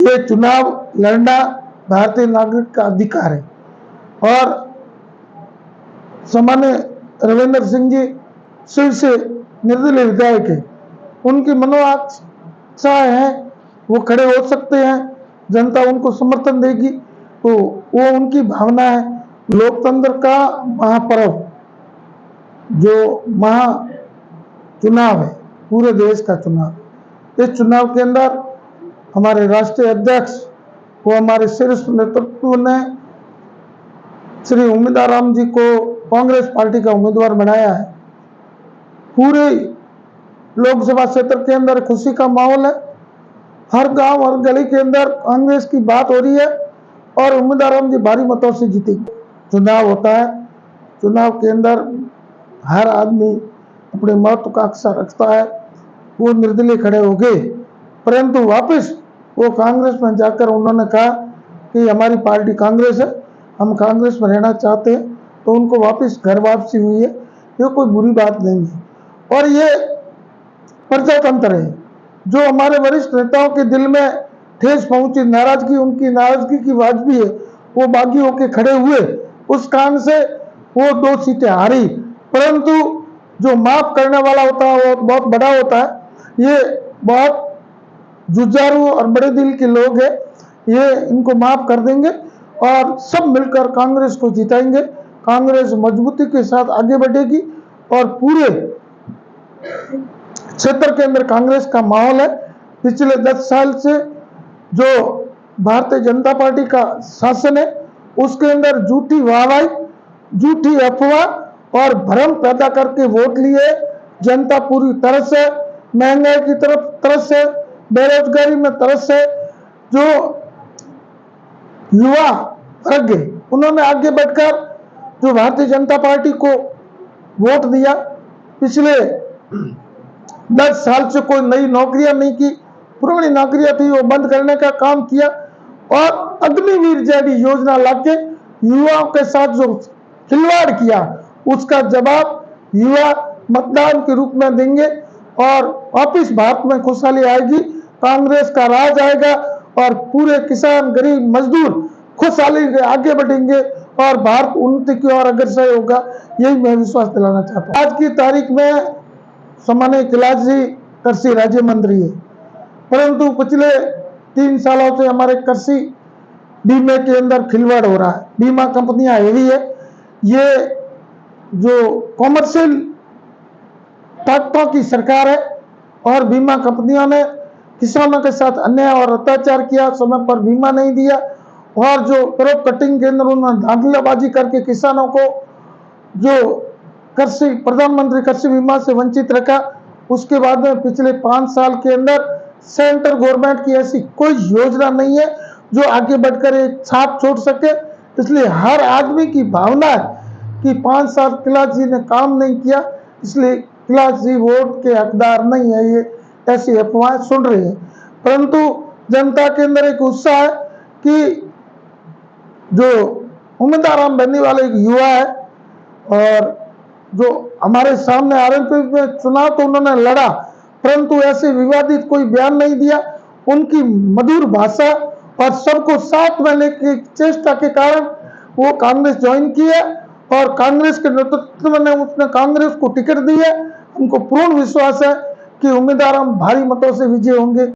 ये चुनाव लड़ना भारतीय नागरिक का अधिकार है और सामान्य रविंद्र सिंह जी शिव से निर्दलीय विधायक है, उनकी मनोआशा है, वो खड़े हो सकते हैं, जनता उनको समर्थन देगी, तो वो उनकी भावना है। लोकतंत्र का महापर्व जो महा चुनाव है, पूरे देश का चुनाव, इस चुनाव के अंदर हमारे राष्ट्रीय अध्यक्ष वो हमारे शीर्ष नेतृत्व ने श्री उम्मीदवार जी को कांग्रेस पार्टी का उम्मीदवार बनाया है। पूरे लोकसभा क्षेत्र के अंदर खुशी का माहौल है, हर गांव हर गली के अंदर कांग्रेस की बात हो रही है और उम्मीदवार जी भारी मतों से जीतेंगे। चुनाव होता है, चुनाव के अंदर हर आदमी अपने महत्वाकांक्षा रखता है, वो निर्दलीय खड़े हो गए, परंतु वापस वो कांग्रेस में जाकर उन्होंने कहा कि हमारी पार्टी कांग्रेस है, हम कांग्रेस में रहना चाहते हैं, तो उनको वापस घर वापसी हुई है। ये कोई बुरी बात नहीं है और ये प्रजातंत्र है। जो हमारे वरिष्ठ नेताओं के दिल में ठेस पहुंची, नाराजगी, उनकी नाराजगी की आवाज भी है, वो बागी होके खड़े हुए, उस कारण से वो 2 सीटें हारी, परंतु जो माफ करने वाला होता है वो बहुत बड़ा होता है। ये बहुत जुझारू और बड़े दिल के लोग हैं, ये इनको माफ कर देंगे और सब मिलकर कांग्रेस को जिताएंगे। कांग्रेस मजबूती के साथ आगे बढ़ेगी और पूरे क्षेत्र के अंदर कांग्रेस का माहौल है। पिछले 10 साल से जो भारतीय जनता पार्टी का शासन है, उसके अंदर झूठी वाहवाही, झूठी अफवाह और भ्रम पैदा करके वोट लिए जनता पूरी तरह से महंगाई की तरफ से, बेरोजगारी में तरफ से। जो युवा वर्ग है, उन्होंने आगे बढ़कर जो भारतीय जनता पार्टी को वोट दिया, पिछले 10 साल से कोई नई नौकरियां नहीं की, पुरानी नौकरियां थी वो बंद करने का काम किया और अग्निवीर जैसी योजना लाके युवाओं के साथ जो खिलवाड़ किया, उसका जवाब युवा मतदान के रूप में देंगे और वापिस भारत में खुशहाली आएगी, कांग्रेस का राज आएगा और पूरे किसान, गरीब, मजदूर खुशहाली से आगे बढ़ेंगे और भारत उन्नति की ओर अग्रसर होगा। यही मैं विश्वास दिलाना चाहता हूँ। आज की तारीख में सामान्य कैलाश जी कृषि राज्य मंत्री है, परंतु पिछले 3 सालों से हमारे कृषि बीमे के अंदर खिलवाड़ हो रहा है। बीमा कंपनियां हेवी है, ये जो कॉमर्शियल ताकतों की सरकार है और बीमा कंपनियों ने किसानों के साथ अन्याय और अत्याचार किया, समय पर बीमा नहीं दिया और जो क्रॉप कटिंग के अंदर उन्होंने धांधलीबाजी करके किसानों को जो कृषि प्रधानमंत्री कृषि बीमा से वंचित रखा। उसके बाद में पिछले 5 साल के अंदर सेंट्रल गवर्नमेंट की ऐसी कोई योजना नहीं है जो आगे बढ़कर एक छाप छोड़ सके। इसलिए हर आदमी की भावना है कि 5 साल कैलाश जी ने काम नहीं किया, इसलिए कैलाश जी वोट के हकदार नहीं है, ये ऐसी अफवाहें सुन रहे हैं। परंतु जनता के अंदर एक उत्साह है कि जो उम्मीदवार बनने वाले एक युवा है और जो हमारे सामने आरएलपी में चुनाव तो उन्होंने लड़ा, परंतु ऐसे विवादित कोई बयान नहीं दिया। उनकी मधुर भाषा और सबको साथ में लेके चेष्टा के कारण वो कांग्रेस ज्वाइन की है और कांग्रेस के नेतृत्व में उसने कांग्रेस को टिकट दी है। हमको पूर्ण विश्वास है कि उम्मीदवार हम भारी मतों से विजय होंगे।